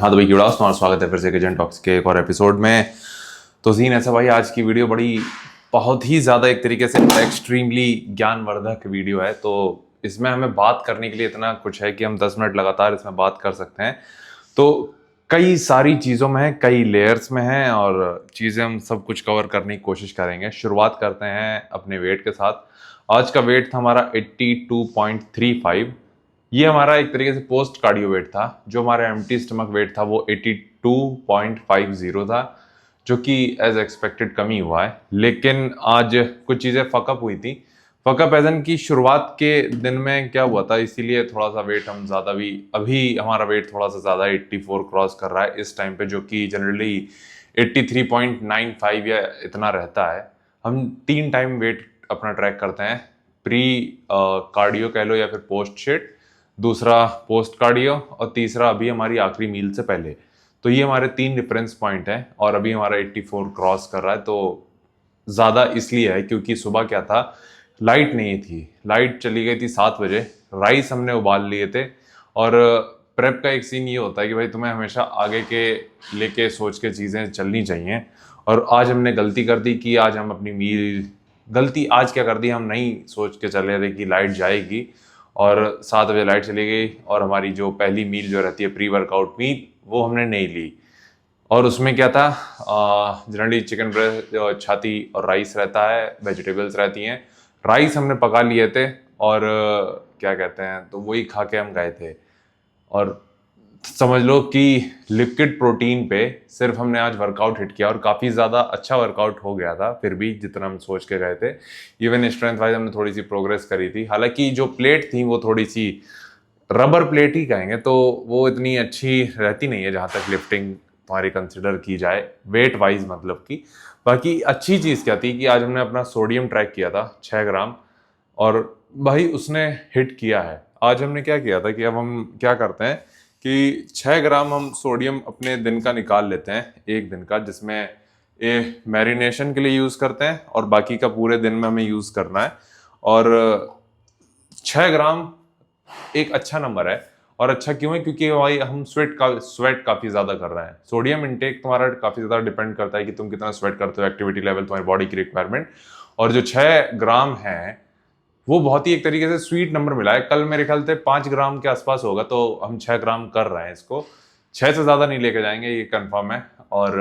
हाँ तो भाई क्यों तुम्हारा स्वागत है फिर से किचन टॉक्स के एक और एपिसोड में। तो सीन ऐसा भाई, आज की वीडियो बड़ी बहुत ही ज़्यादा एक तरीके से एक्सट्रीमली ज्ञानवर्धक वीडियो है। तो इसमें हमें बात करने के लिए इतना कुछ है कि हम 10 मिनट लगातार इसमें बात कर सकते हैं। तो कई सारी चीज़ों में है, कई लेयर्स में है और चीज़ें हम सब कुछ कवर करने की कोशिश करेंगे। शुरुआत करते हैं अपने वेट के साथ। आज का वेट था हमारा 82.35। ये हमारा एक तरीके से पोस्ट कार्डियो वेट था। जो हमारा एम्प्टी स्टमक वेट था वो 82.50 था, जो कि एज एक्सपेक्टेड कमी हुआ है। लेकिन आज कुछ चीज़ें फकअप हुई थी। फकअप एजन की शुरुआत के दिन में क्या हुआ था, इसीलिए थोड़ा सा वेट हम ज़्यादा भी, अभी हमारा वेट थोड़ा सा ज़्यादा 84 क्रॉस कर रहा है इस टाइम पे, जो कि जनरली 83.95 या इतना रहता है। हम 3 टाइम वेट अपना ट्रैक करते हैं, प्री कार्डियो कह लो या फिर पोस्ट शेट, दूसरा पोस्ट कार्डियो और तीसरा अभी हमारी आखिरी मील से पहले। तो ये हमारे 3 डिफरेंस पॉइंट हैं और अभी हमारा 84 क्रॉस कर रहा है। तो ज़्यादा इसलिए है क्योंकि सुबह क्या था, लाइट नहीं थी, लाइट चली गई थी 7 बजे। राइस हमने उबाल लिए थे और प्रेप का एक सीन ये होता है कि भाई तुम्हें हमेशा आगे के लेके सोच के चीज़ें चलनी चाहिए। और आज हमने गलती कर दी कि आज हम अपनी मील, गलती आज क्या कर दी, हम नहीं सोच के चले थे कि लाइट जाएगी और 7 बजे लाइट चली गई और हमारी जो पहली मील जो रहती है प्री वर्कआउट मील, वो हमने नहीं ली। और उसमें क्या था, जनरली चिकन ब्रेस्ट, छाती और राइस रहता है, वेजिटेबल्स रहती हैं। राइस हमने पका लिए थे और क्या कहते हैं, तो वही खा के हम गए थे। और समझ लो कि लिक्विड प्रोटीन पे सिर्फ हमने आज वर्कआउट हिट किया और काफ़ी ज़्यादा अच्छा वर्कआउट हो गया था फिर भी, जितना हम सोच के गए थे। इवन स्ट्रेंथ वाइज हमने थोड़ी सी प्रोग्रेस करी थी, हालांकि जो प्लेट थी वो थोड़ी सी रबर प्लेट ही कहेंगे, तो वो इतनी अच्छी रहती नहीं है जहाँ तक लिफ्टिंग तुम्हारी कंसिडर की जाए वेट वाइज, मतलब कि। बाकी अच्छी चीज़ क्या थी कि आज हमने अपना सोडियम ट्रैक किया था 6 ग्राम, और भाई उसने हिट किया है। आज हमने क्या किया था कि अब हम क्या करते हैं कि 6 ग्राम हम सोडियम अपने दिन का निकाल लेते हैं, एक दिन का, जिसमें ये मैरिनेशन के लिए यूज़ करते हैं और बाकी का पूरे दिन में हमें यूज़ करना है। और 6 ग्राम एक अच्छा नंबर है। और अच्छा क्यों है, क्योंकि भाई हम स्वेट काफी ज्यादा कर रहे हैं। सोडियम इंटेक तुम्हारा काफी ज्यादा डिपेंड करता है कि तुम कितना स्वेट करते हो, एक्टिविटी लेवल, तुम्हारी बॉडी की रिक्वायरमेंट। और जो 6 ग्राम है वो बहुत ही एक तरीके से स्वीट नंबर मिला है। कल मेरे ख्याल से 5 ग्राम के आसपास होगा, तो हम 6 ग्राम कर रहे हैं इसको। 6 से ज्यादा नहीं लेके जाएंगे, ये कंफर्म है। और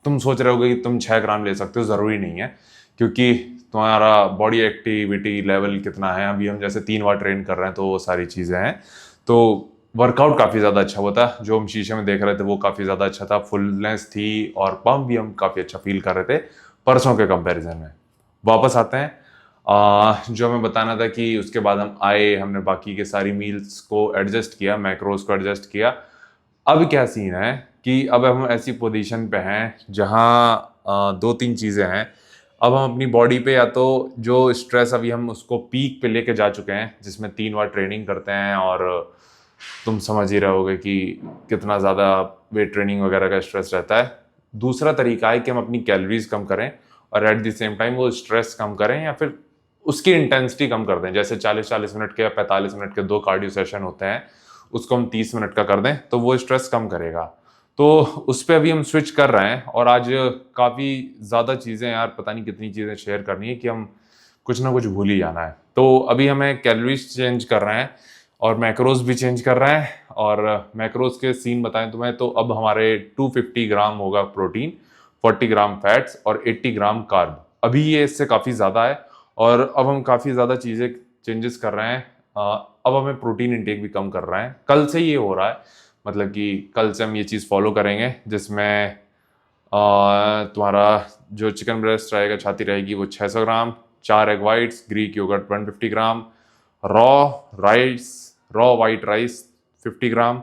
तुम सोच रहे होगे कि तुम 6 ग्राम ले सकते हो, ज़रूरी नहीं है, क्योंकि तुम्हारा बॉडी एक्टिविटी लेवल कितना है। अभी हम जैसे 3 बार ट्रेन कर रहे हैं, तो वो सारी चीज़ें हैं। तो वर्कआउट काफ़ी ज़्यादा अच्छा हुआ था, जो हम शीशे में देख रहे थे वो काफ़ी ज़्यादा अच्छा था, फुलनेस थी और पम्प भी हम काफ़ी अच्छा फील कर रहे थे परसों के कंपैरिजन में। वापस आते हैं, जो हमें बताना था कि उसके बाद हम आए, हमने बाकी के सारी मील्स को एडजस्ट किया, मैक्रोस को एडजस्ट किया। अब क्या सीन है कि अब हम ऐसी पोजीशन पे हैं जहाँ 2-3 चीज़ें हैं। अब हम अपनी बॉडी पे, या तो जो स्ट्रेस अभी हम उसको पीक पे लेके जा चुके हैं, जिसमें 3 बार ट्रेनिंग करते हैं, और तुम समझ ही रहोगे कि कितना ज़्यादा वेट ट्रेनिंग वगैरह का स्ट्रेस रहता है। दूसरा तरीका है कि हम अपनी कैलोरीज कम करें और एट द सेम टाइम वो स्ट्रेस कम करें, या फिर उसकी इंटेंसिटी कम कर दें। जैसे 40-40 मिनट के या 45 मिनट के 2 कार्डियो सेशन होते हैं, उसको हम 30 मिनट का कर दें, तो वो स्ट्रेस कम करेगा। तो उस पर अभी हम स्विच कर रहे हैं। और आज काफ़ी ज़्यादा चीज़ें, यार पता नहीं कितनी चीज़ें शेयर करनी है कि हम कुछ ना कुछ भूल ही जाना है। तो अभी हमें कैलोरीज चेंज कर रहे हैं और मैक्रोज भी चेंज कर रहे हैं। और मैक्रोज के सीन बताएं तुम्हें, तो अब हमारे 250 ग्राम होगा प्रोटीन, 40 ग्राम फैट्स और 80 ग्राम कार्ब। अभी ये इससे काफ़ी ज़्यादा है और अब हम काफ़ी ज़्यादा चीज़ें चेंजेस कर रहे हैं। अब हमें प्रोटीन इंटेक भी कम कर रहे हैं, कल से ये हो रहा है। मतलब कि कल से हम ये चीज़ फॉलो करेंगे, जिसमें तुम्हारा जो चिकन ब्रेस्ट रहेगा, छाती रहेगी, वो 600 gram, 4 egg whites, Greek yogurt 150 gram, raw rice, raw white rice 50 gram.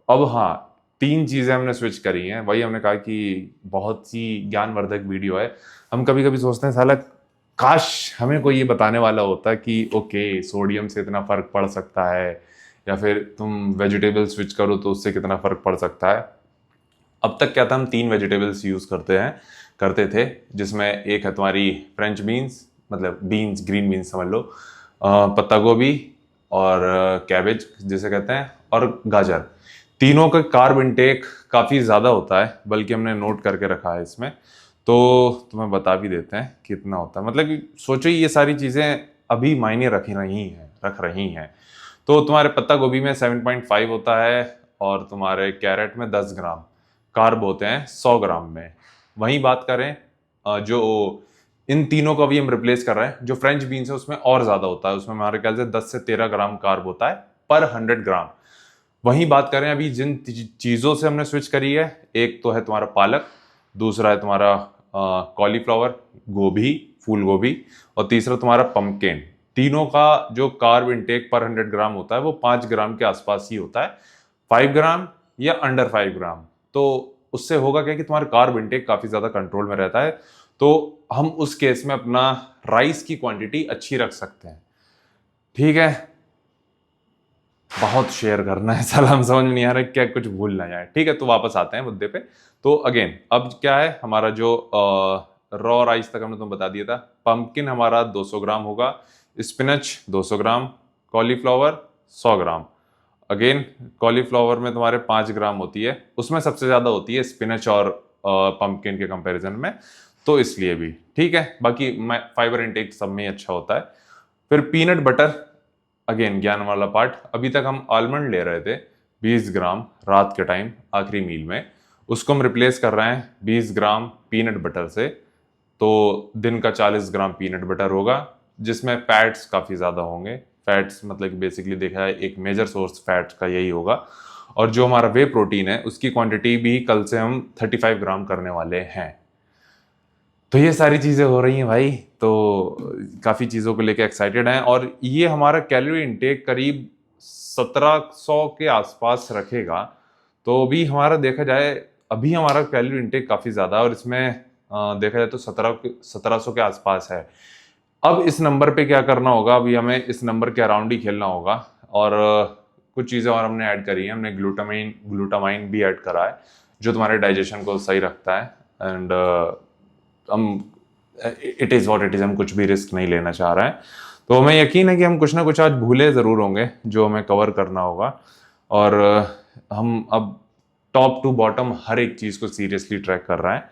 अब हाँ, 3 चीज़ें हमने स्विच करी हैं। वही हमने कहा कि बहुत सी ज्ञानवर्धक वीडियो है। हम कभी कभी सोचते हैं साला काश हमें कोई ये बताने वाला होता कि ओके सोडियम से इतना फ़र्क पड़ सकता है, या फिर तुम वेजिटेबल स्विच करो तो उससे कितना फ़र्क पड़ सकता है। अब तक क्या था, हम 3 वेजिटेबल्स यूज़ करते थे, जिसमें एक है तुम्हारी फ्रेंच बीन्स, मतलब बीन्स, ग्रीन बीन्स समझ लो, पत्ता गोभी और कैबेज जिसे कहते हैं, और गाजर। तीनों का कार्ब इंटेक काफ़ी ज़्यादा होता है, बल्कि हमने नोट करके रखा है इसमें, तो तुम्हें बता भी देते हैं कितना होता है। मतलब कि सोचो ये सारी चीज़ें अभी मायने रख रही हैं। तो तुम्हारे पत्ता गोभी में 7.5 होता है, और तुम्हारे कैरेट में 10 ग्राम कार्ब होते हैं 100 ग्राम में। वहीं बात करें जो इन तीनों को भी हम रिप्लेस कर रहे हैं, जो फ्रेंच बीन्स है उसमें और ज़्यादा होता है, उसमें हमारे ख्याल से 10 से 13 ग्राम कार्ब होता है पर 100 ग्राम। वहीं बात करें अभी जिन चीज़ों से हमने स्विच करी है, एक तो है तुम्हारा पालक, दूसरा है तुम्हारा कॉलीफ्लावर, गोभी, फूल गोभी, और तीसरा तुम्हारा पम्पकिन। तीनों का जो कार्ब इंटेक पर 100 ग्राम होता है वो 5 ग्राम के आसपास ही होता है, 5 ग्राम या अंडर 5 ग्राम। तो उससे होगा क्या कि तुम्हारा कार्ब इंटेक काफ़ी ज़्यादा कंट्रोल में रहता है। तो हम उस केस में अपना राइस की क्वांटिटी अच्छी रख सकते हैं। ठीक है, बहुत शेयर करना है, सलाम समझ में नहीं आ रहा है क्या, कुछ भूल ना जाए। ठीक है, तो वापस आते हैं मुद्दे पे। तो अगेन अब क्या है हमारा जो रॉ राइस तक हमने तुम्हें बता दिया था। पंपकिन हमारा 200 ग्राम होगा, स्पिनच 200 ग्राम, कॉलीफ्लावर 100 ग्राम। अगेन कॉलीफ्लावर में तुम्हारे 5 ग्राम होती है, उसमें सबसे ज्यादा होती है स्पिनच और पंपकिन के कंपैरिजन में, तो इसलिए भी ठीक है। बाकी फाइबर इंटेक सब में ही अच्छा होता है। फिर पीनट बटर, अगेन ज्ञान वाला पार्ट। अभी तक हम आलमंड ले रहे थे 20 ग्राम रात के टाइम आखिरी मील में, उसको हम रिप्लेस कर रहे हैं 20 ग्राम पीनट बटर से। तो दिन का 40 ग्राम पीनट बटर होगा, जिसमें फैट्स काफ़ी ज़्यादा होंगे। फैट्स मतलब कि बेसिकली देखा है एक मेजर सोर्स फैट्स का यही होगा। और जो हमारा वे प्रोटीन है उसकी क्वांटिटी भी कल से हम 35 ग्राम करने वाले हैं। तो ये सारी चीज़ें हो रही हैं भाई, तो काफ़ी चीज़ों को लेके एक्साइटेड हैं। और ये हमारा कैलोरी इंटेक करीब 1700 के आसपास रखेगा। तो भी हमारा देखा जाए अभी हमारा कैलोरी इंटेक काफ़ी ज़्यादा है, और इसमें देखा जाए तो 1700 के आसपास है। अब इस नंबर पे क्या करना होगा, अभी हमें इस नंबर के अराउंड ही खेलना होगा। और कुछ चीज़ें और हमने ऐड करी हैं, हमने ग्लूटामाइन भी ऐड करा है, जो तुम्हारे डाइजेशन को सही रखता है। एंड हम it is what it is, हम कुछ भी रिस्क नहीं लेना चाह रहे हैं। तो हमें यकीन है कि हम कुछ ना कुछ आज भूले ज़रूर होंगे जो हमें कवर करना होगा। और हम अब टॉप टू बॉटम हर एक चीज़ को सीरियसली ट्रैक कर रहे हैं,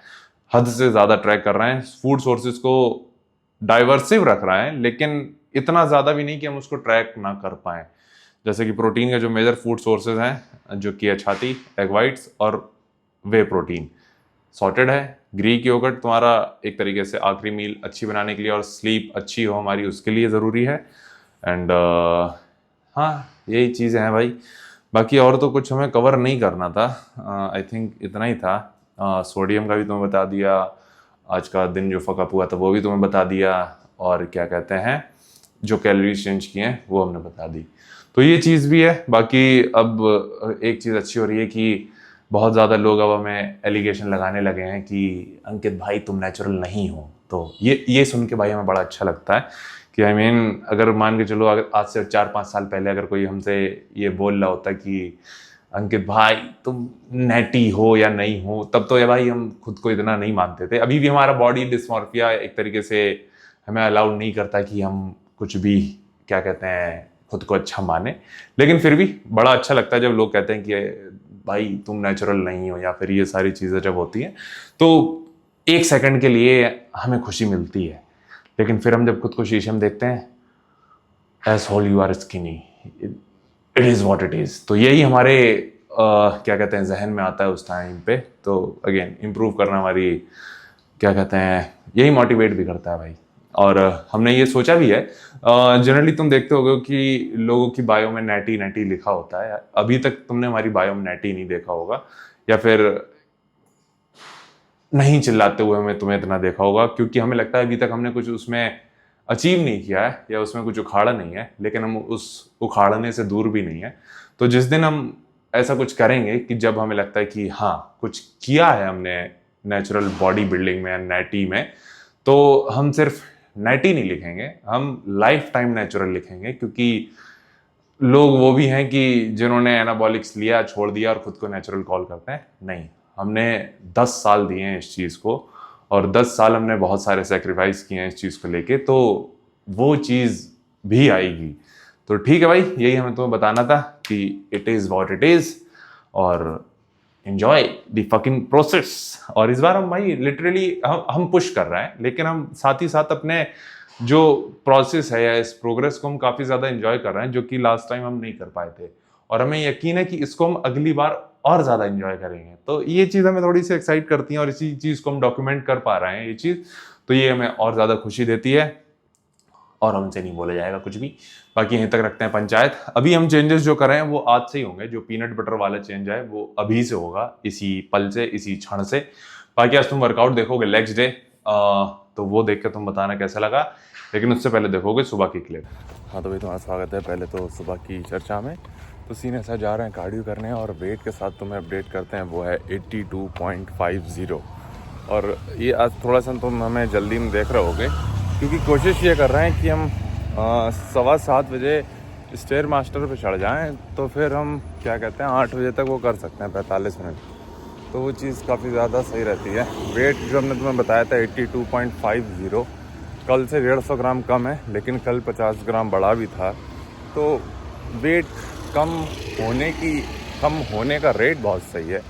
हद से ज़्यादा ट्रैक कर रहे हैं। फूड सोर्सेज को डाइवर्सिव रख रहा है, लेकिन इतना ज़्यादा भी नहीं कि हम उसको ट्रैक ना कर पाएँ। जैसे कि प्रोटीन का जो मेजर फूड सोर्सेज हैं, जो कि छाती, एग वाइट्स और वे प्रोटीन सॉर्टेड है। ग्रीक योगर्ट तुम्हारा एक तरीके से आखिरी मील अच्छी बनाने के लिए और स्लीप अच्छी हो हमारी उसके लिए ज़रूरी है। एंड हाँ, यही चीज़ें हैं भाई। बाकी और तो कुछ हमें कवर नहीं करना था। आई थिंक इतना ही था। सोडियम का भी तुम्हें बता दिया, आज का दिन जो फकअप हुआ था वो भी तुम्हें बता दिया, और क्या कहते हैं जो कैलोरीज चेंज किए हैं वो हमने बता दी। तो ये चीज़ भी है। बाकी अब एक चीज़ अच्छी हो रही है कि बहुत ज़्यादा लोग अब हमें एलिगेशन लगाने लगे हैं कि अंकित भाई तुम नेचुरल नहीं हो। तो ये सुन के भाई हमें बड़ा अच्छा लगता है कि आई मीन अगर मान के चलो, अगर आज से 4-5 साल पहले अगर कोई हमसे ये बोल रहा होता कि अंकित भाई तुम नेटी हो या नहीं हो, तब तो ये भाई हम खुद को इतना नहीं मानते थे। अभी भी हमारा बॉडी डिस्मॉर्फिया एक तरीके से हमें अलाउड नहीं करता कि हम कुछ भी क्या कहते हैं खुद को अच्छा माने। लेकिन फिर भी बड़ा अच्छा लगता है जब लोग कहते हैं कि भाई तुम नेचुरल नहीं हो, या फिर ये सारी चीज़ें जब होती हैं तो एक सेकंड के लिए हमें खुशी मिलती है। लेकिन फिर हम जब खुद को शीशे में देखते हैं, as whole you are skinny, it is what it is. तो यही हमारे क्या कहते हैं जहन में आता है उस टाइम पे। तो अगेन इम्प्रूव करना हमारी क्या कहते हैं यही मोटिवेट भी करता है भाई। और हमने ये सोचा भी है, जनरली तुम देखते होगे कि लोगों की बायो में नेटी नेटी लिखा होता है। अभी तक तुमने हमारी बायो में नेटी नहीं देखा होगा, या फिर नहीं चिल्लाते हुए हमें तुम्हें इतना देखा होगा, क्योंकि हमें लगता है अभी तक हमने कुछ उसमें अचीव नहीं किया है या उसमें कुछ उखाड़ा नहीं है। लेकिन हम उस उखाड़ने से दूर भी नहीं है। तो जिस दिन हम ऐसा कुछ करेंगे कि जब हमें लगता है कि हाँ कुछ किया है हमने नेचुरल बॉडी बिल्डिंग में, नेटी में, तो हम सिर्फ नेटी नहीं लिखेंगे, हम लाइफ टाइम नेचुरल लिखेंगे। क्योंकि लोग वो भी हैं कि जिन्होंने एनाबॉलिक्स लिया, छोड़ दिया और खुद को नेचुरल कॉल करते हैं। नहीं, हमने 10 साल दिए हैं इस चीज़ को, और 10 साल हमने बहुत सारे सेक्रीफाइस किए हैं इस चीज़ को लेके, तो वो चीज़ भी आएगी। तो ठीक है भाई, यही हमें तुम्हें बताना था कि it is what it is. और enjoy the fucking process। और इस बार हम भाई लिटरली हम पुश कर रहे हैं, लेकिन हम साथ ही साथ अपने जो प्रोसेस है या इस प्रोग्रेस को हम काफी ज्यादा एंजॉय कर रहे हैं, जो कि लास्ट टाइम हम नहीं कर पाए थे। और हमें यकीन है कि इसको हम अगली बार और ज्यादा एंजॉय करेंगे। तो ये चीज हमें थोड़ी सी एक्साइट करती है, और इसी चीज को हम डॉक्यूमेंट कर पा रहे हैं ये चीज, तो ये हमें और ज्यादा खुशी देती है। और हमसे नहीं बोला जाएगा कुछ भी, बाकी यहीं तक रखते हैं पंचायत। अभी हम चेंजेस जो कर रहे हैं वो आज से ही होंगे। जो पीनट बटर वाला चेंज है वो अभी से होगा, इसी पल से, इसी क्षण से। बाकी आज तुम वर्कआउट देखोगे लेग्स डे, तो वो देख के तुम बताना कैसा लगा, लेकिन उससे पहले देखोगे सुबह की क्लिप। हाँ तो भाई तुम्हारा स्वागत है पहले तो सुबह की चर्चा में। तो सीन ऐसा जा रहे हैं कार्डियो करने, और वेट के साथ तुम्हें अपडेट करते हैं, वो है 82.50। और ये आज थोड़ा सा तुम हमें जल्दी में देख रहे होगे, क्योंकि कोशिश ये कर रहे हैं कि हम 7:15 बजे स्टेयर मास्टर पे चढ़ जाएं, तो फिर हम क्या कहते हैं 8 बजे तक वो कर सकते हैं, 45 मिनट। तो वो चीज़ काफ़ी ज़्यादा सही रहती है। वेट जो हमने तुम्हें बताया था 82.50, कल से 150 ग्राम कम है, लेकिन कल 50 ग्राम बढ़ा भी था। तो वेट कम होने का रेट बहुत सही है।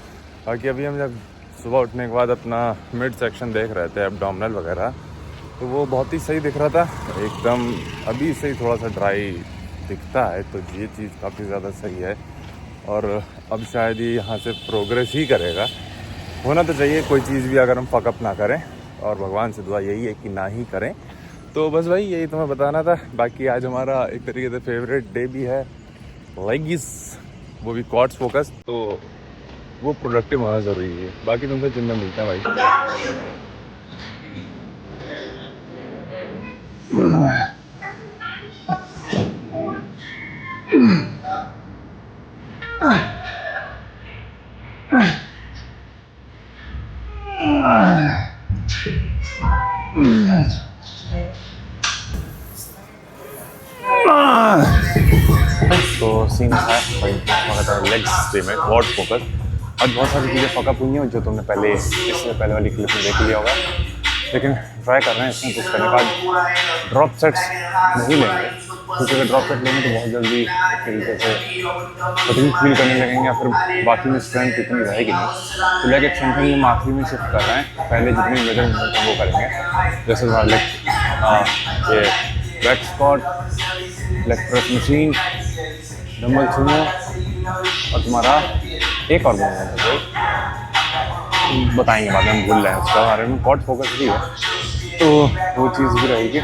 बाकी अभी हम जब सुबह उठने के बाद अपना मिड सेक्शन देख रहे थे, एब्डोमिनल वगैरह, तो वो बहुत ही सही दिख रहा था एकदम। अभी से ही थोड़ा सा ड्राई दिखता है, तो ये चीज़ काफ़ी ज़्यादा सही है। और अब शायद ये यहाँ से प्रोग्रेस ही करेगा। होना तो चाहिए कोई चीज़ भी, अगर हम फकअप ना करें, और भगवान से दुआ यही है कि ना ही करें। तो बस भाई यही तुम्हें बताना था। बाकी आज हमारा एक तरीके से फेवरेट डे भी है, लेग्स, वो भी क्वाड्स फोकस, तो वो प्रोडक्टिव होना ज़रूरी है। बाकी तुमसे जिम में मिलते हैं भाई। तो सीन है भाई, लेग्स डे में क्वाड फोकस। आज बहुत सारी चीज़ें फकअप हुई हैं जो तुमने पहले इससे पहले वाली क्लिप में देख लिया होगा, लेकिन ट्राई कर रहे हैं इसमें कुछ करने का। ड्रॉप सेट्स नहीं लेंगे, क्योंकि अगर ड्रॉप सेट लेंगे तो बहुत जल्दी एक तरीके से फटीग फील करने लगेंगे, या फिर बाकी में स्ट्रेंथ इतनी रहेगी नहीं। तो लेग एक्सटेंशन में हम आखिरी में शिफ्ट कर रहे हैं। पहले जितनी मेजरमेंट है वो करेंगे, जैसे तुम्हारा लेग, ये back squat, leg press machine, dumbbell Sumo, और तुम्हारा एक और मूवमेंट है जो बताएंगे बाद में, हम भूल रहे हैं उसका बारे में। क्वाड फोकस भी है, तो वो चीज़ भी रहेगी।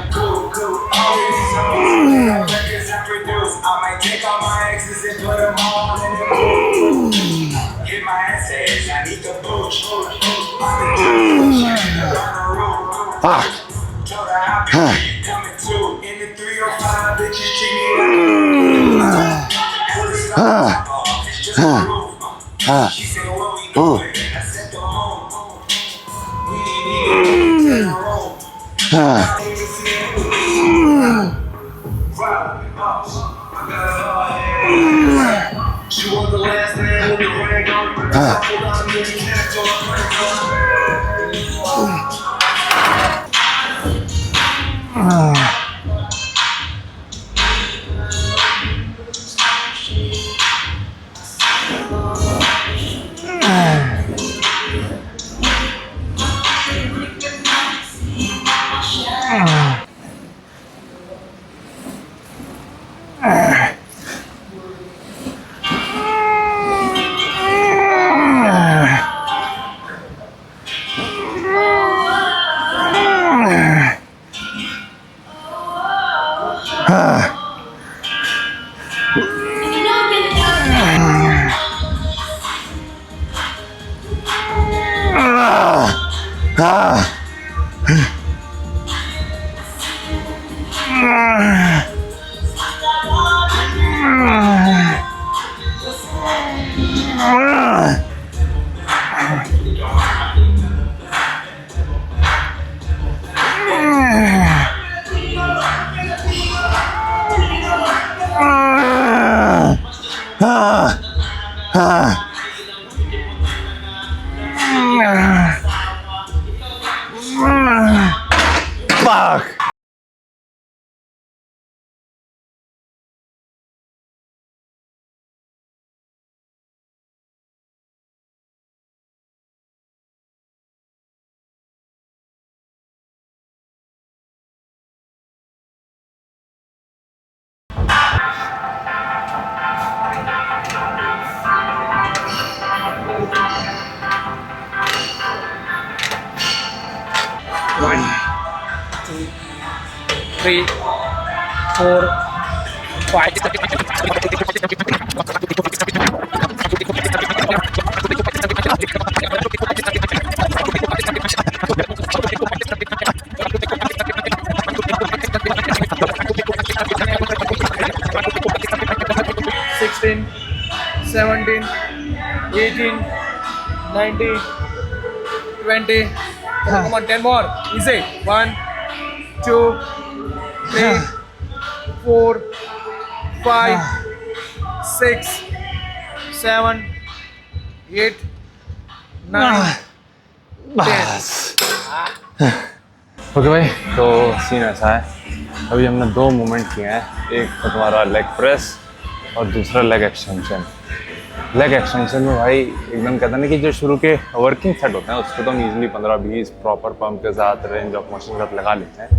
She was the last man with the rag on. 3, 4, 5. 16, 17, 18, 19, 20. Come on, 10 more. Easy. 1, 2, 3, 4, 5, 6, 7, 8, 9, 10. Okay भाई, तो सीन ऐसा है, अभी हमने 2 मूवमेंट किए हैं, एक तो तुम्हारा लेग प्रेस और दूसरा लेग एक्सटेंशन। लेग एक्सटेंशन में भाई एकदम कहते हैं ना कि जो शुरू के वर्किंग सेट होते हैं उसको तो हम ईजिली 15-20 प्रॉपर पंप के साथ रेंज ऑफ मोशन के साथ लगा लेते हैं,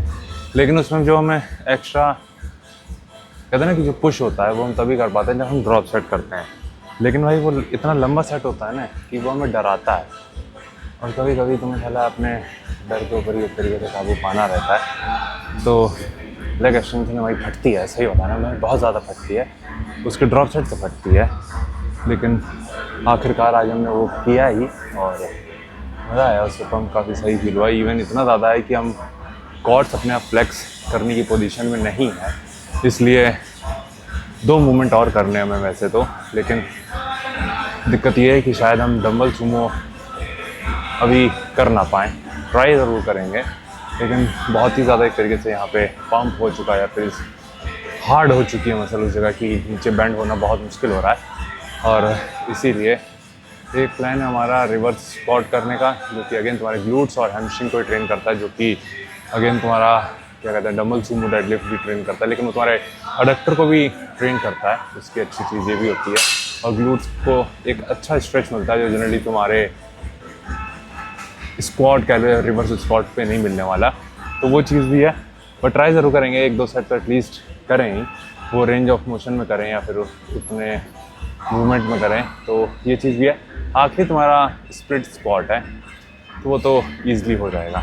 लेकिन उसमें जो हमें एक्स्ट्रा कहते हैं ना कि जो पुश होता है वो हम तभी कर पाते हैं जब हम ड्रॉप सेट करते हैं। लेकिन भाई वो इतना लंबा सेट होता है ना कि वो हमें डराता है, और कभी कभी तुम्हें ख्याल है अपने डर के ऊपर ही एक तरीके से काबू पाना रहता है। तो लेग एक्सटेंशन में भाई फटती है, सही होता है ना, मैं बहुत ज़्यादा फटती है, उसके ड्रॉप सेट तो फटती है, लेकिन आखिरकार आज हमने वो किया ही और मज़ा आया, उससे पंप काफ़ी सही फील हुआ। इवन इतना ज़्यादा है कि हम कॉर्ड्स अपने आप फ्लेक्स करने की पोजीशन में नहीं है, इसलिए 2 मूवमेंट और करने हैं हमें वैसे तो, लेकिन दिक्कत ये है कि शायद हम डंबल सुमो अभी कर ना पाएँ, ट्राई ज़रूर करेंगे, लेकिन बहुत ही ज़्यादा एक तरीके से यहाँ पे पंप हो चुका है या फिर हार्ड हो चुकी है मसल उस जगह कि नीचे बैंड होना बहुत मुश्किल हो रहा है। और इसीलिए एक प्लान है हमारा रिवर्स स्क्वाट करने का, जो कि अगेन तुम्हारे ग्लूट्स और हैमस्ट्रिंग को ट्रेन करता है, जो कि अगेन तुम्हारा क्या कहते हैं डंबल सुमो डेडलिफ्ट भी ट्रेन करता है, लेकिन वो तुम्हारे अडक्टर को भी ट्रेन करता है, उसकी अच्छी चीज़ ये भी होती है, और ग्लूट्स को एक अच्छा स्ट्रेच मिलता है जो जनरली तुम्हारे स्क्वाट कह लो रिवर्स स्क्वाट पे नहीं मिलने वाला, तो वो चीज़ भी है। बट ट्राई ज़रूर करेंगे, 1-2 सेट तो एटलीस्ट करें ही, वो रेंज ऑफ मोशन में करें या फिर उतने मूवमेंट में करें, तो ये चीज़ भी है। आखिर तुम्हारा स्प्लिट स्क्वाट है तो वो तो ईजिली हो जाएगा।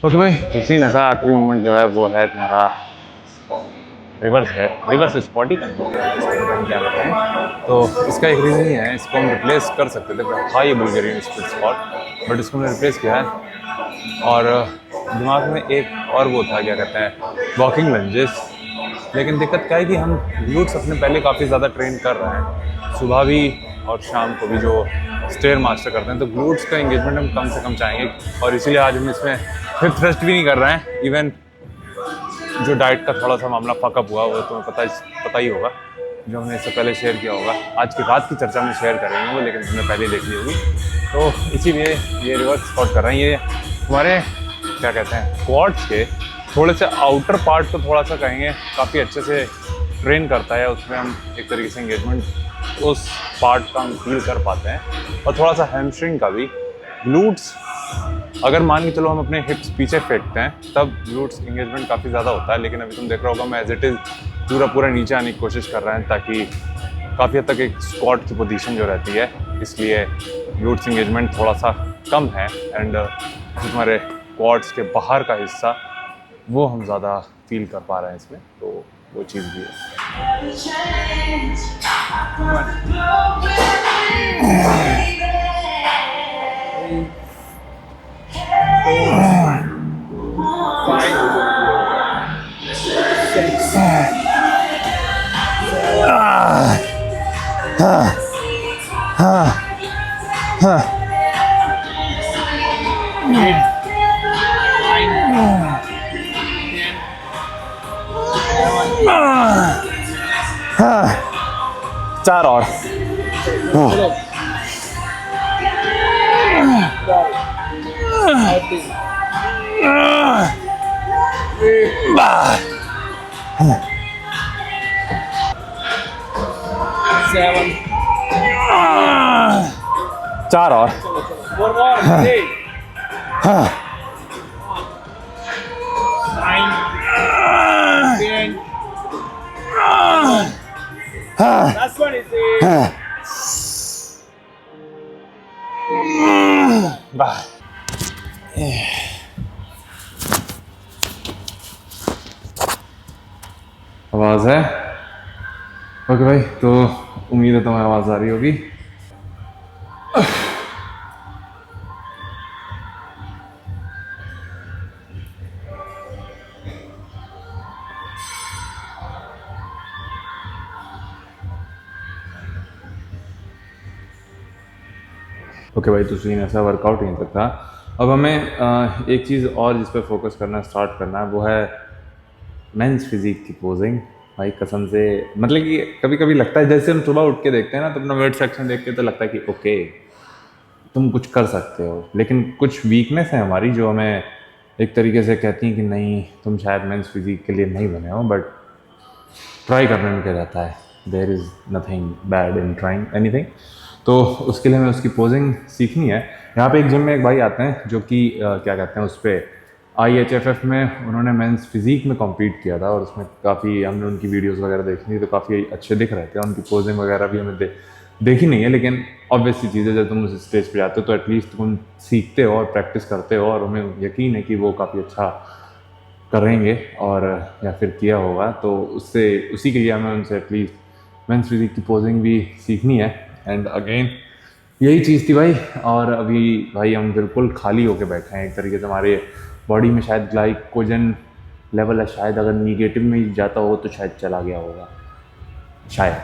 ओके भाई, इसी नशा आखिरी मोमेंट जो है वो है तुम्हारा रिवर्स है, रिवर्स स्क्वाट ही क्या कहते हैं। तो इसका एक रीज़न ही है, इसको हम रिप्लेस कर सकते थे, था ये बुल्गारियन स्प्लिट स्क्वाट, बट इसको हमने रिप्लेस किया है। और दिमाग में एक और वो था क्या कहते हैं वॉकिंग लंजेस, लेकिन दिक्कत क्या है कि हम ग्लूट्स अपने पहले काफ़ी ज़्यादा ट्रेन कर रहे हैं, सुबह भी और शाम को भी जो स्टेयर मास्टर करते हैं, तो ग्लूट्स का एंगेजमेंट हम कम से कम चाहेंगे, और इसीलिए आज हम इसमें फिर थ्रस्ट भी नहीं कर रहे हैं। इवन जो डाइट का थोड़ा सा मामला फकअप हुआ वो तुम्हें पता ही होगा, जो हमने इससे पहले शेयर किया होगा, आज की रात की चर्चा में शेयर करेंगे वो, लेकिन हमने पहले देख ली होगी, तो इसीलिए ये रिवर्स स्क्वाट कर रहे हैं। ये हमारे क्या कहते हैं क्वाड्स के थोड़े से आउटर पार्ट को थोड़ा सा कहेंगे काफ़ी अच्छे से ट्रेन करता है, उसमें हम एक तरीके से एंगेजमेंट उस पार्ट का हम फील कर पाते हैं, और थोड़ा सा हैमस्ट्रिंग का भी। ग्लूट्स अगर मान के चलो हम अपने हिप्स पीछे फेंकते हैं तब ग्लूट्स एंगेजमेंट काफ़ी ज़्यादा होता है, लेकिन अभी तुम देख रहे होगा मैं एज इट इज़ पूरा नीचे आने की कोशिश कर रहे हैं, ताकि काफ़ी हद तक एक स्क्वाट की पोजीशन जो रहती है, इसलिए ग्लूट्स एंगेजमेंट थोड़ा सा कम है, एंड हमारे क्वाड्स के बाहर का हिस्सा वो हम ज़्यादा फील कर पा रहे हैं इसमें, तो वो चीज़ भी है। 4 और। चलो 7 4 और। 4 more 8 9 10 last one is 8 आवाज़ है? ओके भाई, तो उम्मीद है तुम्हें आवाज़ आ रही होगी। ओके भाई, तो सीन ऐसा वर्कआउट नहीं तक था। अब हमें एक चीज़ और जिस पर फोकस करना स्टार्ट करना है, वो है मेंस फिजिक की पोजिंग। भाई कसम से, मतलब कि कभी कभी लगता है जैसे हम सुबह उठ के देखते हैं ना, तो अपना वेट सेक्शन देख के तो लगता है कि ओके तुम कुछ कर सकते हो, लेकिन कुछ वीकनेस है हमारी जो हमें एक तरीके से कहती हैं कि नहीं तुम शायद मेंस फिजिक के लिए नहीं बने हो, बट ट्राई करने में क्या जाता है, there is nothing bad in trying anything. तो उसके लिए हमें उसकी पोजिंग सीखनी है। यहाँ पे एक जिम में एक भाई आते हैं जो कि क्या कहते हैं, उस पर IHFF में उन्होंने मेंस फिजिक में कॉम्पीट किया था, और उसमें काफ़ी हमने उनकी वीडियोस वगैरह देखी थी, तो काफ़ी अच्छे दिख रहे थे। उनकी पोजिंग वगैरह भी हमें देखी नहीं है, लेकिन ऑब्वियस सी चीज़ है, जब तुम उस स्टेज पे जाते हो तो एटलीस्ट तुम सीखते हो और प्रैक्टिस करते हो, और हमें यकीन है कि वो काफ़ी अच्छा करेंगे और या फिर किया होगा। तो उससे उसी के लिए हमें उनसे एटलीस्ट मेंस फिजिक की पोजिंग भी सीखनी है। एंड अगेन यही चीज़ थी भाई। और अभी भाई हम बिल्कुल खाली होके बैठे हैं, एक तरीके से हमारे बॉडी में शायद ग्लाइकोजन लेवल है, शायद अगर निगेटिव में जाता हो तो शायद चला गया होगा, शायद।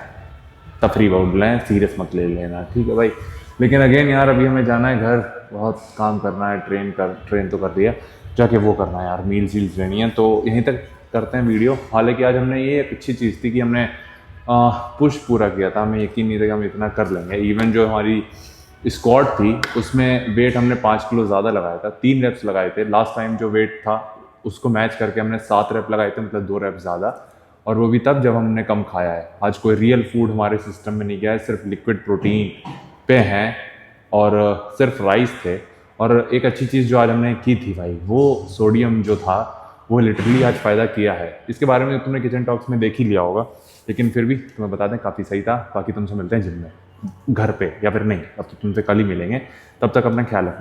तफरी बोल रहे हैं, सीरियस मत ले लेना, ठीक है भाई। लेकिन अगेन यार, अभी हमें जाना है घर, बहुत काम करना है, ट्रेन तो कर दिया, जाके वो करना है यार, मील्स वील्स लेनी है। तो यहीं तक करते हैं वीडियो। हालांकि आज हमने ये एक अच्छी चीज़ थी कि हमने पुश पूरा किया था, हमें यकीन नहीं था कि हम इतना कर लेंगे। इवन जो हमारी स्क्वाट थी उसमें वेट हमने 5 किलो ज़्यादा लगाया था, 3 रेप्स लगाए थे। लास्ट टाइम जो वेट था उसको मैच करके हमने 7 रेप लगाए थे, मतलब 2 रेप ज़्यादा, और वो भी तब जब हमने कम खाया है। आज कोई रियल फूड हमारे सिस्टम में नहीं गया है, सिर्फ लिक्विड प्रोटीन पे हैं और सिर्फ राइस थे। और एक अच्छी चीज़ जो आज हमने की थी भाई, वो सोडियम जो था वो लिटरली आज फ़ायदा किया है। इसके बारे में तुमने किचन टॉक्स में देख ही लिया होगा, लेकिन फिर भी तुम्हें बता दें काफ़ी सही था। बाकी तुमसे मिलते हैं जिम में, घर पे, या फिर नहीं, अब तो तुमसे कल ही मिलेंगे। तब तक अपना ख्याल रखना।